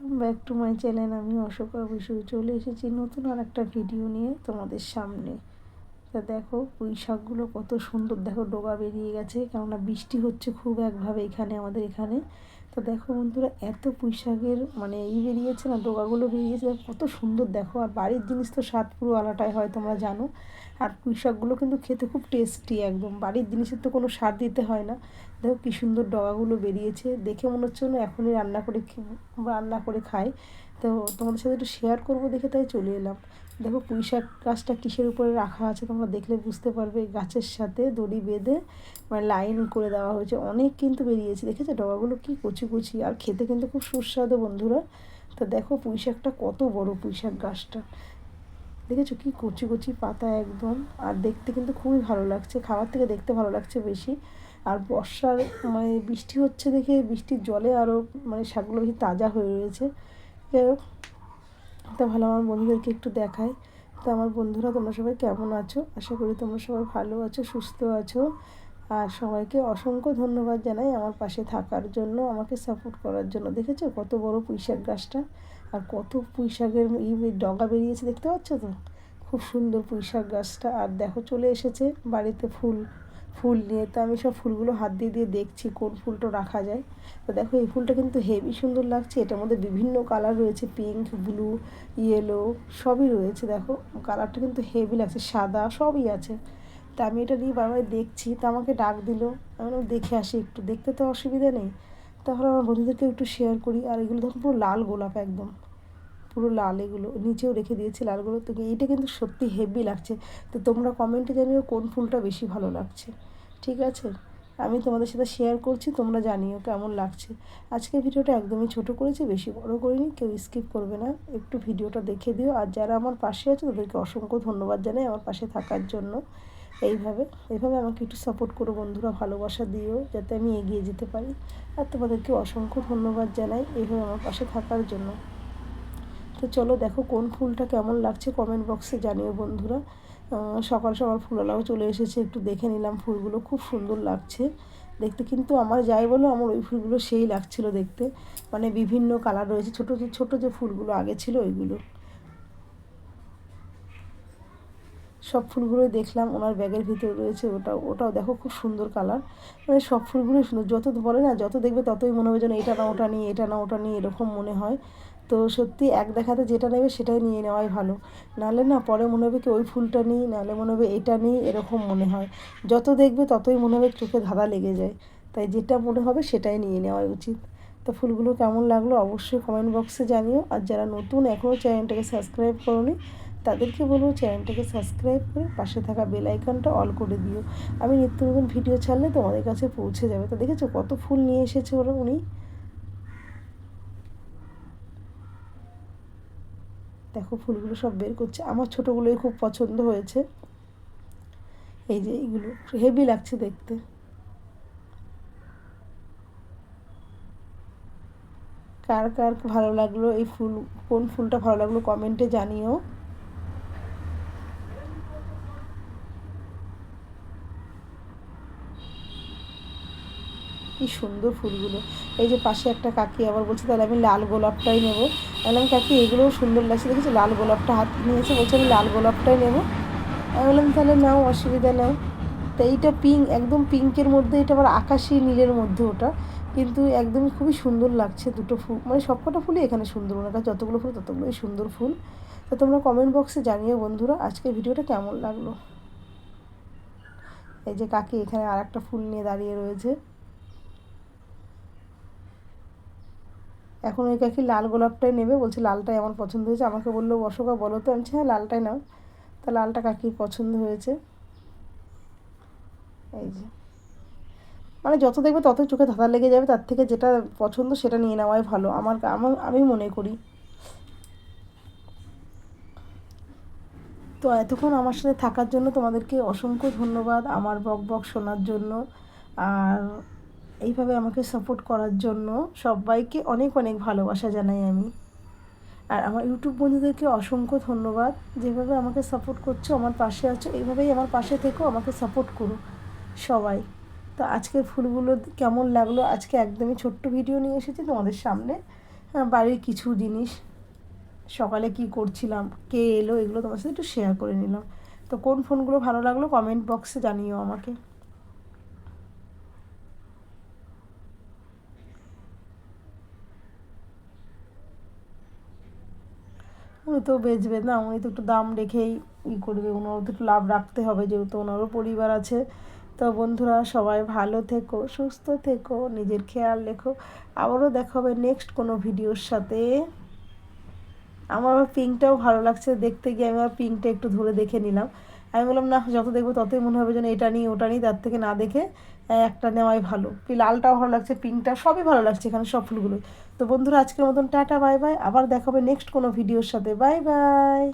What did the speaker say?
Welcome back to my channel. আমি অশোকা বসু চলে এসেছি নতুন আর একটা ভিডিও নিয়ে তোমাদের সামনে। তা দেখো পুঁই শাকগুলো কত সুন্দর, দেখো ডগা বেরিয়ে গেছে, কেননা বৃষ্টি হচ্ছে খুব একভাবে এখানে আমাদের এখানে। তো দেখো বন্ধুরা, এত পুঁই শাকের মানে বেরিয়েছে না, ডগাগুলো বেরিয়েছে, কত সুন্দর দেখো। আর বাড়ির জিনিস তো স্বাদ পুরো আলাদাই হয়, তোমরা জানো। আর পুঁই শাকগুলো কিন্তু খেতে খুব টেস্টি, একদম বাড়ির জিনিসের তো কোনো সার দিতে হয় না। দেখো কী সুন্দর ডগাগুলো বেরিয়েছে, দেখে মনে হচ্ছে না এখনই রান্না করে খাই। তো তোমাদের সাথে একটু শেয়ার করবো দেখে তাই চলে এলাম। দেখো পুঁই শাক গাছটা কিসের উপরে রাখা আছে তোমরা দেখলে বুঝতে পারবে। গাছের সাথে দড়ি বেঁধে মানে লাইন করে দেওয়া হয়েছে, অনেক কিন্তু বেরিয়েছে, দেখেছো ডগাগুলো কি কচি কচি, আর খেতে কিন্তু খুব সুস্বাদু বন্ধুরা। তো দেখো পুঁই শাকটা কত বড়, পুঁই শাক গাছটা দেখেছো কি কচি কচি পাতা একদম। আর দেখতে কিন্তু খুবই ভালো লাগছে, খাবার থেকে দেখতে ভালো লাগছে বেশি। আর বর্ষার মানে বৃষ্টি হচ্ছে দেখে বৃষ্টির জলে আরও মানে শাকগুলো বেশি তাজা হয়ে রয়েছে। যাই হোক, তা ভালো আমার বন্ধুদেরকে একটু দেখাই। তো আমার বন্ধুরা তোমরা সবাই কেমন আছো? আশা করি তোমরা সবাই ভালো আছো, সুস্থ আছো। আর সবাইকে অসংখ্য ধন্যবাদ জানাই আমার পাশে থাকার জন্য, আমাকে সাপোর্ট করার জন্য। দেখেছো কত বড় পুঁইশাক গাছটা, আর কত পুঁইশাকের ডগা বেরিয়েছে, দেখতে পাচ্ছ তো? খুব সুন্দর পুঁইশাক গাছটা। আর দেখো চলে এসেছে বাড়িতে ফুল নিয়ে। তো আমি সব ফুলগুলো হাত দিয়ে দিয়ে দেখছি কোন ফুলটা রাখা যায়। তো দেখো এই ফুলটা কিন্তু হেভি সুন্দর লাগছে, এটার মধ্যে বিভিন্ন কালার রয়েছে, পিঙ্ক, ব্লু, ইয়েলো সবই রয়েছে। দেখো কালারটা কিন্তু হেভি লাগছে, সাদা সবই আছে। তা আমি এটা নিয়ে বারবার দেখছি, তা আমাকে ডাক দিল, আমি দেখে আসি একটু, দেখতে তো অসুবিধা নেই। তাহলে আমার বন্ধুদেরকে একটু শেয়ার করি। আর এগুলো দেখো পুরো লাল গোলাপ, একদম পুরো লাল, এগুলো নিচেও রেখে দিয়েছি লালগুলো। তো এইটা কিন্তু সত্যি হেভি লাগছে। তো তোমরা কমেন্টে জানিও কোন ফুলটা বেশি ভালো লাগছে, ঠিক আছে? আমি তোমাদের সাথে শেয়ার করছি, তোমরা জানিও কেমন লাগছে। আজকে ভিডিওটা একদমই ছোট করেছি, বেশি বড় করিনি, কেউ স্কিপ করবে না, একটু ভিডিওটা দেখে দিও। আর যারা আমার পাশে আছে তাদেরকে অসংখ্য ধন্যবাদ জানাই আমার পাশে থাকার জন্য। এইভাবে আমাকে একটু সাপোর্ট করো বন্ধুরা, ভালোবাসা দিও যাতে আমি এগিয়ে যেতে পারি। আর তোমাদেরকে অসংখ্য ধন্যবাদ জানাই এইভাবে আমার পাশে থাকার জন্য। তো চলো দেখো কোন ফুলটা কেমন লাগছে কমেন্ট বক্সে জানিও বন্ধুরা। সকাল সকাল ফুলওয়ালাও চলে এসেছে, একটু দেখে নিলাম ফুলগুলো, খুব সুন্দর লাগছে দেখতে। কিন্তু আমার যাই বলো, আমার ওই ফুলগুলো সেই লাগছিল দেখতে, মানে বিভিন্ন কালার রয়েছে, ছোটো ছোটো যে ফুলগুলো আগে ছিল ওইগুলো। সব ফুলগুলোই দেখলাম, ওনার ব্যাগের ভিতরে রয়েছে, ওটাও দেখো খুব সুন্দর কালার। মানে সব ফুলগুলোই সুন্দর, যত বলে না যত দেখবে ততই মনে হবে যেন এটা না ওটা নিই, এটা না ওটা নিই, এরকম মনে হয়। তো সত্যি এক দেখাতে যেটা নেবে সেটাই নিয়ে নেওয়াই ভালো, নাহলে না পরে মনে হবে কি ওই ফুলটা নিই, নাহলে মনে হবে এটা নিই, এরকম মনে হয়। যত দেখবে ততই মনে হবে চোখে ধাঁধা লেগে যায়, তাই যেটা মনে হবে সেটাই নিয়ে নেওয়া উচিত। তো ফুলগুলো কেমন লাগলো অবশ্যই কমেন্ট বক্সে জানিও। আর যারা নতুন এখনও চ্যানেলটাকে সাবস্ক্রাইব করোনি তাদেরকে বলবো চ্যানেলটাকে সাবস্ক্রাইব করে পাশে থাকা বেল আইকনটা অল করে দিও। আমি নিত্য নতুন ভিডিও ছাড়লে তোমাদের কাছে পৌঁছে যাবে। তো দেখেছো কত ফুল নিয়ে এসেছে উনি। দেখো ফুলগুলো সব বের করছে, আমার ছোটোগুলোই খুব পছন্দ হয়েছে। এই যে এইগুলো হেভি লাগছে দেখতে। কার কার ভালো লাগলো এই ফুল, কোন ফুলটা ভালো লাগলো কমেন্টে জানিও। কি সুন্দর ফুলগুলো। এই যে পাশে একটা কাকি আবার বলছে তাহলে আমি লাল গোলাপটাই নেবো। বললাম কাকি এগুলোও সুন্দর লাগছে, দেখেছি লাল গোলাপটা হাত নিয়েছে, বলছে আমি লাল গোলাপটাই নেবো। আমি বললাম তাহলে নাও, অসুবিধা নাও। তো এইটা পিঙ্ক, একদম পিঙ্কের মধ্যে, এটা আবার আকাশি নীলের মধ্যে ওটা, কিন্তু একদমই খুবই সুন্দর লাগছে দুটো ফুল, মানে সবকটা ফুলই এখানে সুন্দর, ওনার কাছে যতগুলো ফুল ততগুলোই সুন্দর ফুল। তো তোমরা কমেন্ট বক্সে জানিও বন্ধুরা আজকের ভিডিওটা কেমন লাগলো। এই যে কাকি এখানে আর একটা ফুল নিয়ে দাঁড়িয়ে রয়েছে। এখন ওই কাকি লাল গোলাপটাই নেবে, বলছে লালটাই আমার পছন্দ হয়েছে, আমাকে বললো অশোকা বলো তো, আমি হ্যাঁ লালটাই নাও। তা লালটা কাকির পছন্দ হয়েছে। এই যে মানে যত দেখবে ততই চোখে ধাঁধা লেগে যাবে, তার থেকে যেটা পছন্দ সেটা নিয়ে নেওয়াই ভালো, আমি মনে করি। তো এতক্ষণ আমার সাথে থাকার জন্য তোমাদেরকে অসংখ্য ধন্যবাদ, আমার বক শোনার জন্য। আর এইভাবে আমাকে সাপোর্ট করার জন্য সবাইকে অনেক অনেক ভালোবাসা জানাই আমি। আর আমার ইউটিউব বন্ধুদেরকে অসংখ্য ধন্যবাদ, যেভাবে আমাকে সাপোর্ট করছো, আমার পাশে আছো, এইভাবেই আমার পাশে থেকো, আমাকে সাপোর্ট করো সবাই। তো আজকের ফুলগুলো কেমন লাগলো, আজকে একদমই ছোট্ট ভিডিও নিয়ে এসেছি তোমাদের সামনে। হ্যাঁ, বাড়ির কিছু জিনিস, সকালে কি করছিলাম, কে এলো, এগুলো তোমার সাথে একটু শেয়ার করে নিলাম। তো কোন ফোনগুলো ভালো লাগলো কমেন্ট বক্সে জানিও আমাকে। উনি তো বেচবে না, উনি তো একটু দাম রেখেই করবে, ওনারও তো একটু লাভ রাখতে হবে, যেহেতু ওনারও পরিবার আছে। তো বন্ধুরা, সবাই ভালো থেকো, সুস্থ থেকো, নিজের খেয়াল রেখো। আবারও দেখা হবে নেক্সট কোনো ভিডিওর সাথে। আমার আবার পিঙ্কটাও ভালো লাগছে দেখতে, গিয়ে আমি আবার পিঙ্কটা একটু ধরে দেখে নিলাম। আমি বললাম না, যত দেখবো ততই মনে হবে যেন এটা নিই ওটা নিই, তার থেকে না দেখে একটা নেওয়াই ভালো। লালটাও ভালো লাগছে, পিঙ্কটা, সবই ভালো লাগছে এখানে সব ফুলগুলোই। তো বন্ধুরা, আজকের মতন টাটা, বাই বাই, আবার দেখা হবে নেক্সট কোনো ভিডিওর সাথে, বাই বাই।